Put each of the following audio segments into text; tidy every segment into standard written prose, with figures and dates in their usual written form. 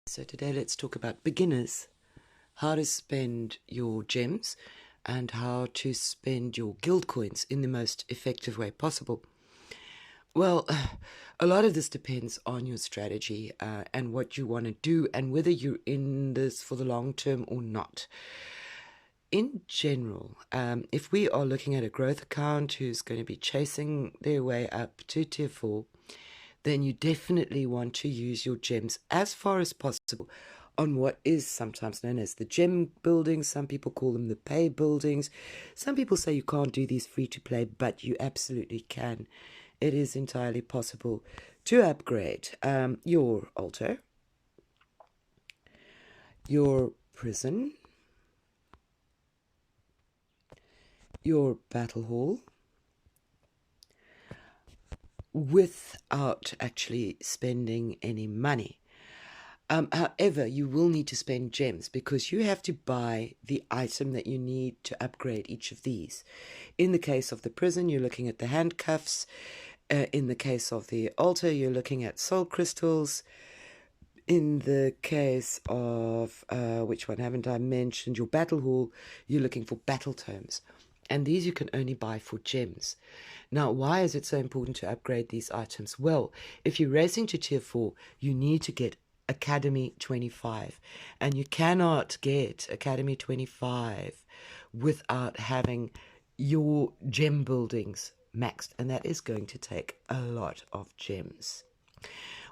So today let's talk about beginners, how to spend your gems and how to spend your guild coins in the most effective way possible. Well, a lot of this depends on your strategy and what you want to do and whether you're in this for the long term or not. In general, if we are looking at a growth account who's going to be chasing their way up to tier 4, then you definitely want to use your gems as far as possible on what is sometimes known as the gem buildings. Some people call them the pay buildings. Some people say you can't do these free to play, but you absolutely can. It is entirely possible to upgrade your altar, your prison, your battle hall, without actually spending any money. However, you will need to spend gems because you have to buy the item that you need to upgrade each of these. In the case of the prison, you're looking at the handcuffs. In the case of the altar, you're looking at soul crystals. In the case of, which one haven't I mentioned, your battle hall, you're looking for battle tomes. And these you can only buy for gems. Now, why is it so important to upgrade these items? Well, if you're racing to tier 4, you need to get Academy 25. And you cannot get Academy 25 without having your gem buildings maxed. And that is going to take a lot of gems.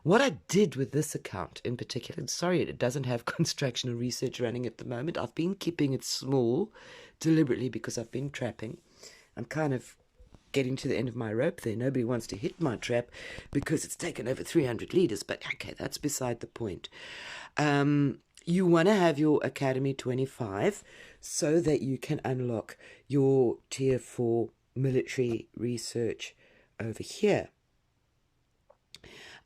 What I did with this account in particular, sorry, it doesn't have construction or research running at the moment. I've been keeping it small deliberately because I've been trapping. I'm kind of getting to the end of my rope there. Nobody wants to hit my trap because it's taken over 300 leaders, but okay, that's beside the point. You want to have your Academy 25 so that you can unlock your tier 4 military research over here.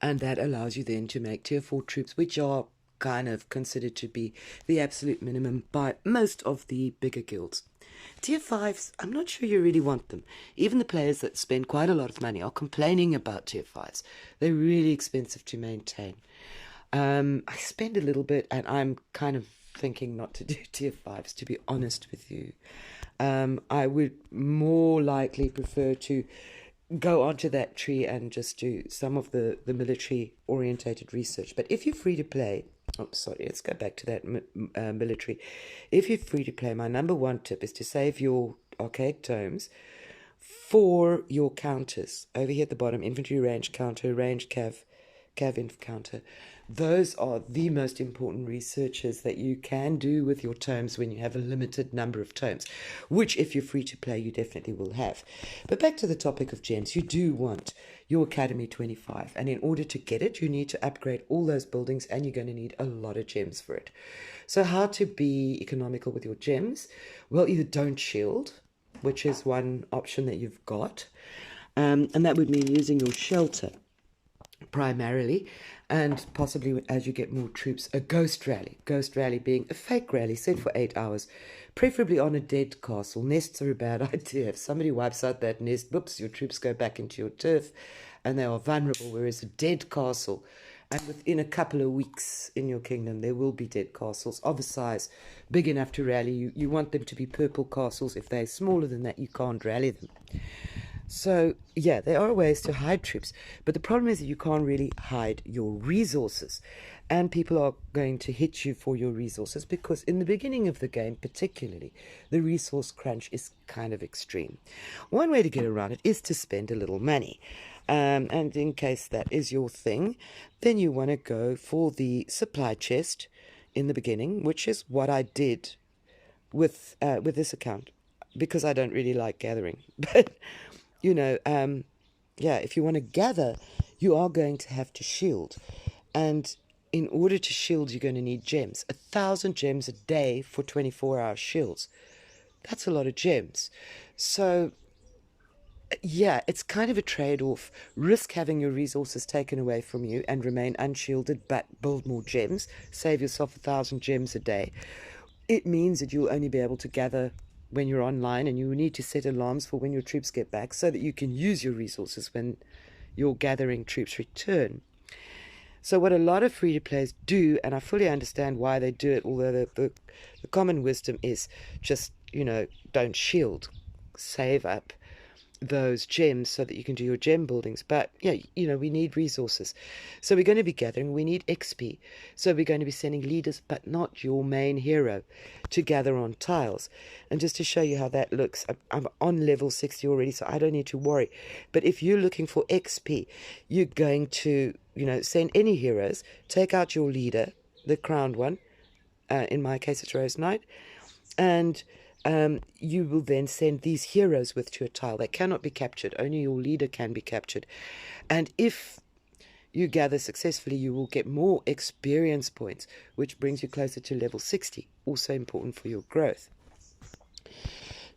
And that allows you then to make tier 4 troops, which are kind of considered to be the absolute minimum by most of the bigger guilds. Tier 5s, I'm not sure you really want them. Even the players that spend quite a lot of money are complaining about tier 5s. They're really expensive to maintain. I spend a little bit, and I'm kind of thinking not to do tier 5s, to be honest with you. I would more likely prefer to go onto that tree and just do some of the military orientated research. But if you're free to play, let's go back to that military. If you're free to play, my number one tip is to save your archaic tomes for your counters. Over here at the bottom, infantry range counter, range cav inf counter. Those are the most important researches that you can do with your tomes when you have a limited number of tomes, which if you're free to play, you definitely will have. But back to the topic of gems, you do want your Academy 25. And in order to get it, you need to upgrade all those buildings and you're going to need a lot of gems for it. So how to be economical with your gems? Well, either don't shield, which is one option that you've got. And that would mean using your shelter primarily, and possibly as you get more troops, a ghost rally being a fake rally set for 8 hours, preferably on a dead castle. Nests are a bad idea. If somebody wipes out that nest, whoops, your troops go back into your turf and they are vulnerable, whereas a dead castle, and within a couple of weeks in your kingdom there will be dead castles of a size big enough to rally. You want them to be purple castles. If they're smaller than that, you can't rally them. So, yeah, there are ways to hide troops, but the problem is that you can't really hide your resources, and people are going to hit you for your resources because in the beginning of the game, particularly, the resource crunch is kind of extreme. One way to get around it is to spend a little money, and in case that is your thing, then you want to go for the supply chest in the beginning, which is what I did with this account, because I don't really like gathering, but you know, if you want to gather, you are going to have to shield. And in order to shield, you're going to need gems. 1,000 gems a day for 24-hour shields. That's a lot of gems. So, yeah, it's kind of a trade-off. Risk having your resources taken away from you and remain unshielded, but build more gems. Save yourself 1,000 gems a day. It means that you'll only be able to gather when you're online, and you need to set alarms for when your troops get back so that you can use your resources when your gathering troops return. So what a lot of free-to-players do, and I fully understand why they do it, although the common wisdom is just, don't shield, save up those gems so that you can do your gem buildings. But yeah, we need resources, so we're going to be gathering. We need XP, so we're going to be sending leaders, but not your main hero, to gather on tiles. And just to show you how that looks, I'm on level 60 already, so I don't need to worry. But if you're looking for XP, you're going to send any heroes, take out your leader, the crowned one, in my case it's Rose Knight, and you will then send these heroes with your tile. They cannot be captured. Only your leader can be captured. And if you gather successfully, you will get more experience points, which brings you closer to level 60. Also important for your growth.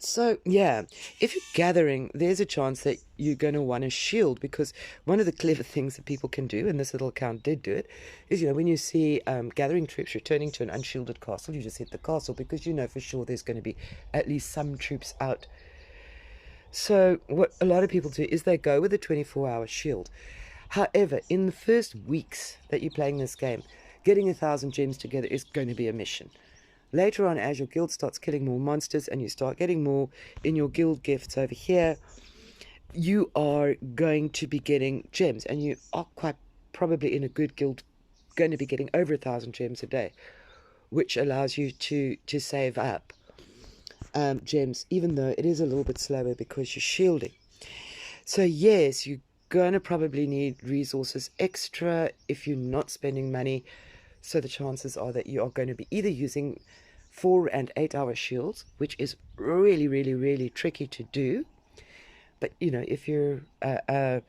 So, yeah, if you're gathering, there's a chance that you're going to want a shield, because one of the clever things that people can do, and this little account did do it, is, when you see gathering troops returning to an unshielded castle, you just hit the castle, because you know for sure there's going to be at least some troops out. So what a lot of people do is they go with a 24-hour shield. However, in the first weeks that you're playing this game, getting 1,000 gems together is going to be a mission. Later on, as your guild starts killing more monsters and you start getting more in your guild gifts over here, you are going to be getting gems, and you are quite probably in a good guild going to be getting over 1,000 gems a day, which allows you to save up gems, even though it is a little bit slower because you're shielding. So yes, you're going to probably need resources extra if you're not spending money. So the chances are that you are going to be either using 4 and 8 hour shields, which is really, really, really tricky to do. But, if you're a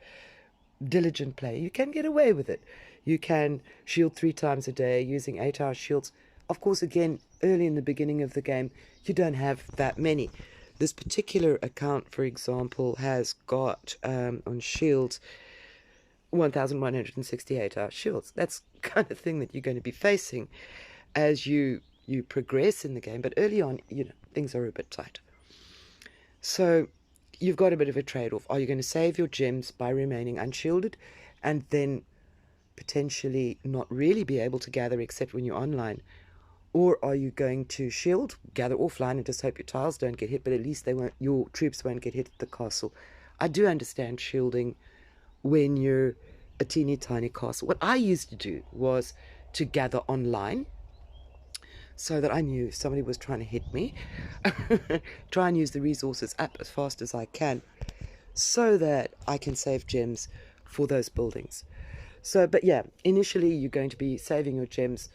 diligent player, you can get away with it. You can shield 3 times a day using 8 hour shields. Of course, again, early in the beginning of the game, you don't have that many. This particular account, for example, has got on shields 1,168 hour shields. That's kind of thing that you're going to be facing as you progress in the game. But early on, things are a bit tight. So you've got a bit of a trade-off. Are you going to save your gems by remaining unshielded and then potentially not really be able to gather except when you're online? Or are you going to shield, gather offline, and just hope your tiles don't get hit, but at least your troops won't get hit at the castle? I do understand shielding when you're a teeny tiny castle. What I used to do was to gather online so that I knew if somebody was trying to hit me, try and use the resources up as fast as I can so that I can save gems for those buildings. So, but yeah, initially you're going to be saving your gems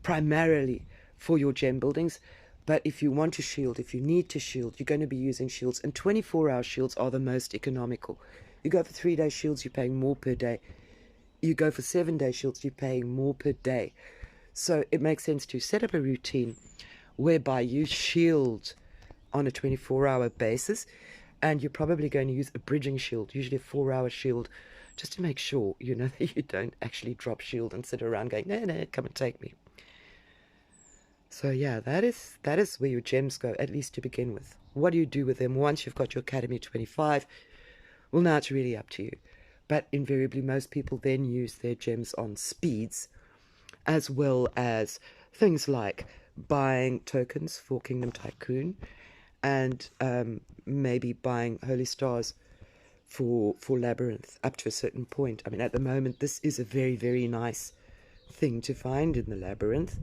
primarily for your gem buildings. But if you want to shield, if you need to shield, you're going to be using shields. And 24-hour shields are the most economical. You go for 3-day shields, you're paying more per day. You go for 7-day shields, you're paying more per day. So it makes sense to set up a routine whereby you shield on a 24-hour basis, and you're probably going to use a bridging shield, usually a 4-hour shield, just to make sure, that you don't actually drop shield and sit around going, no, come and take me. So yeah, that is where your gems go, at least to begin with. What do you do with them once you've got your Academy 25? Well, now it's really up to you. But invariably, most people then use their gems on speeds, as well as things like buying tokens for Kingdom Tycoon, and maybe buying Holy Stars for Labyrinth up to a certain point. I mean, at the moment, this is a very, very nice thing to find in the Labyrinth.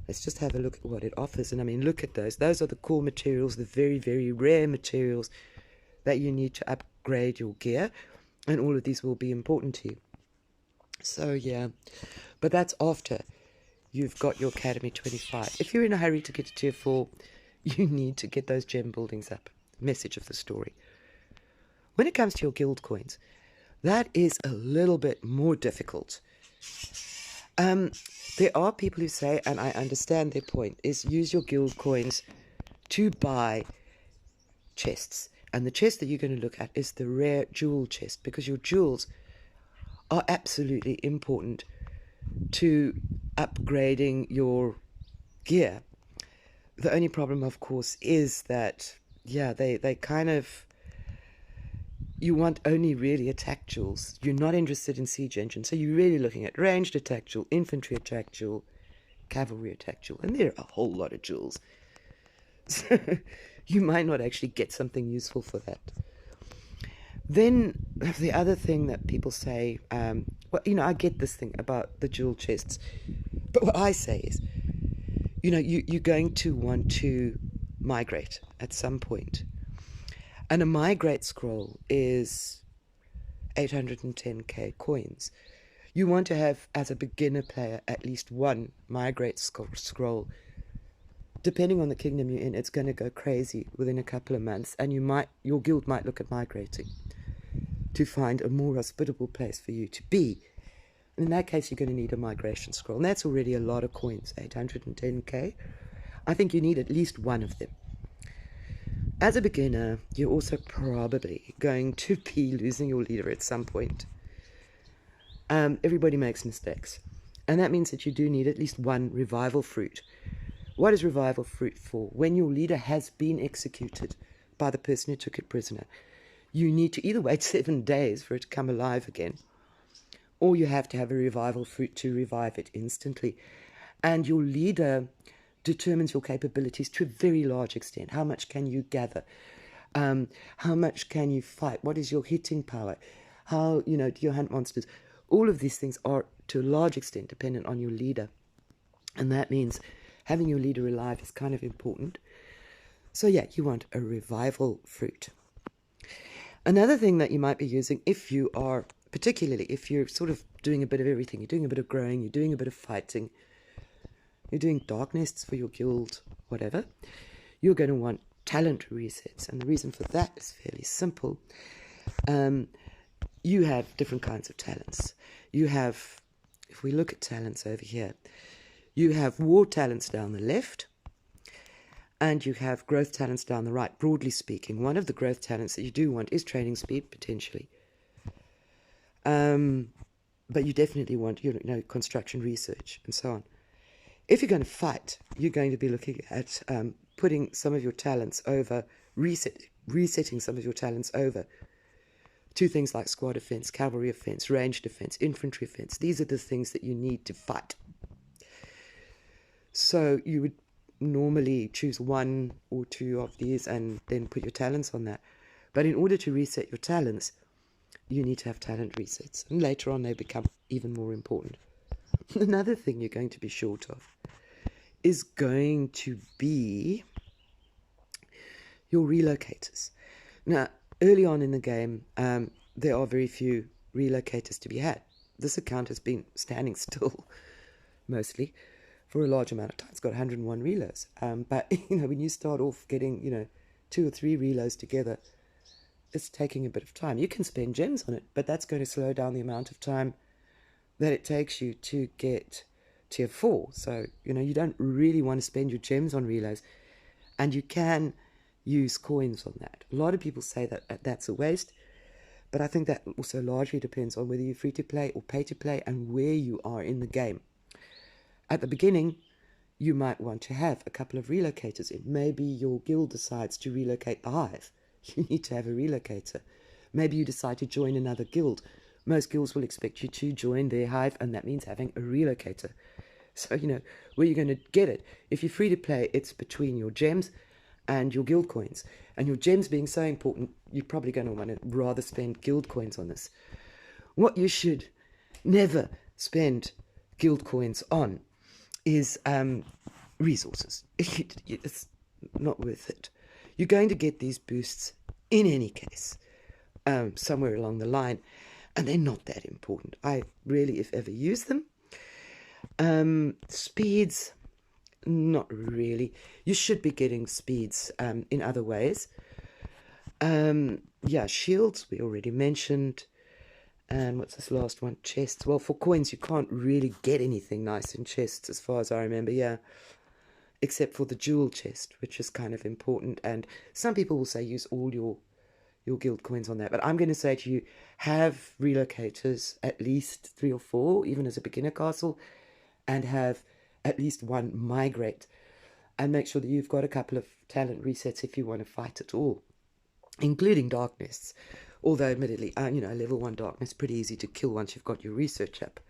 Let's just have a look at what it offers. And I mean, look at those. Those are the core materials, the very, very rare materials that you need to upgrade your gear. And all of these will be important to you. So, yeah. But that's after you've got your Academy 25. If you're in a hurry to get to Tier 4, you need to get those gem buildings up. Message of the story. When it comes to your guild coins, that is a little bit more difficult. There are people who say, and I understand their point, is use your guild coins to buy chests. And the chest that you're going to look at is the rare jewel chest, because your jewels are absolutely important to upgrading your gear. The only problem, of course, is that, yeah, they kind of you want only really attack jewels. You're not interested in siege engines, so you're really looking at ranged attack jewel, infantry attack jewel, cavalry attack jewel, and there are a whole lot of jewels. So you might not actually get something useful for that. Then the other thing that people say, well, I get this thing about the jewel chests, but what I say is, you're going to want to migrate at some point. And a migrate scroll is 810k coins. You want to have, as a beginner player, at least one migrate scroll. Depending on the kingdom you're in, it's going to go crazy within a couple of months, and your guild might look at migrating to find a more hospitable place for you to be. And in that case, you're going to need a migration scroll, and that's already a lot of coins, 810k. I think you need at least one of them. As a beginner, you're also probably going to be losing your leader at some point. Everybody makes mistakes, and that means that you do need at least one revival fruit. What is revival fruit for? When your leader has been executed by the person who took it prisoner, you need to either wait 7 days for it to come alive again, or you have to have a revival fruit to revive it instantly. And your leader determines your capabilities to a very large extent. How much can you gather? How much can you fight? What is your hitting power? How, do you hunt monsters? All of these things are, to a large extent, dependent on your leader. And that means having your leader alive is kind of important. So yeah, you want a revival fruit. Another thing that you might be using, particularly if you're sort of doing a bit of everything, you're doing a bit of growing, you're doing a bit of fighting, you're doing dark nests for your guild, whatever, you're going to want talent resets. And the reason for that is fairly simple. You have different kinds of talents. You have, if we look at talents over here, you have war talents down the left, and you have growth talents down the right. Broadly speaking, one of the growth talents that you do want is training speed, potentially. But you definitely want, construction research and so on. If you're going to fight, you're going to be looking at putting some of your talents over, resetting some of your talents over to things like squad defense, cavalry offense, range defense, infantry offense. These are the things that you need to fight. So you would normally choose one or two of these and then put your talents on that. But in order to reset your talents, you need to have talent resets. And later on, they become even more important. Another thing you're going to be short of is going to be your relocators. Now, early on in the game, there are very few relocators to be had. This account has been standing still, mostly, for a large amount of time. It's got 101 reloads. But, when you start off getting, 2 or 3 reloads together, it's taking a bit of time. You can spend gems on it, but that's going to slow down the amount of time that it takes you to get tier 4. So, you don't really want to spend your gems on reloads, and you can use coins on that. A lot of people say that that's a waste, but I think that also largely depends on whether you're free to play or pay to play and where you are in the game. At the beginning, you might want to have a couple of relocators in. Maybe your guild decides to relocate the hive. You need to have a relocator. Maybe you decide to join another guild. Most guilds will expect you to join their hive, and that means having a relocator. So, where you're going to get it. If you're free to play, it's between your gems and your guild coins. And your gems being so important, you're probably going to want to rather spend guild coins on this. What you should never spend guild coins on is resources. It's not worth it. You're going to get these boosts in any case, somewhere along the line, and they're not that important. I really, if ever, use them. Speeds, not really. You should be getting speeds in other ways. Shields, we already mentioned. And what's this last one? Chests. Well, for coins, you can't really get anything nice in chests, as far as I remember, except for the jewel chest, which is kind of important. And some people will say use all your guild coins on that. But I'm going to say to you, have relocators, at least 3 or 4, even as a beginner castle, and have at least one migrate. And make sure that you've got a couple of talent resets if you want to fight at all. including darkness. Although, admittedly, level 1 darkness, pretty easy to kill once you've got your research up.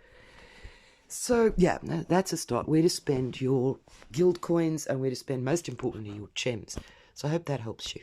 So, yeah, that's a start. Where to spend your guild coins and where to spend, most importantly, your gems. So I hope that helps you.